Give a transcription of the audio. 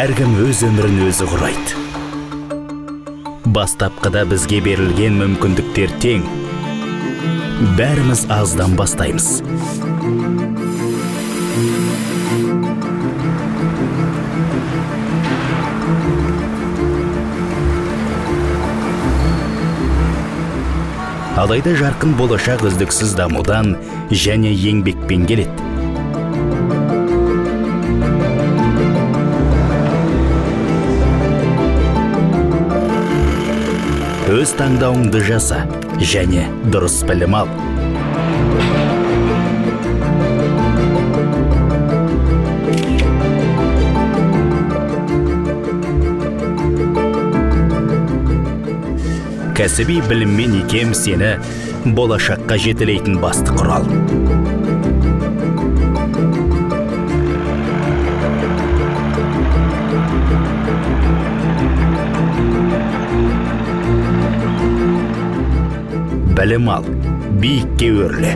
әркім өз өмірін өзі құрайды. Бастапқыда бізге берілген мүмкіндіктер тең. Бәріміз аздан бастаймыз. Алайда жарқын болашақ үздіксіз дамудан және еңбекпен келеді. Өз таңдауыңды жаса және дұрыс білім ал. Кәсіби біліммен икем сені болашаққа жетелейтін басты құрал. Білім ал, биікке өрле.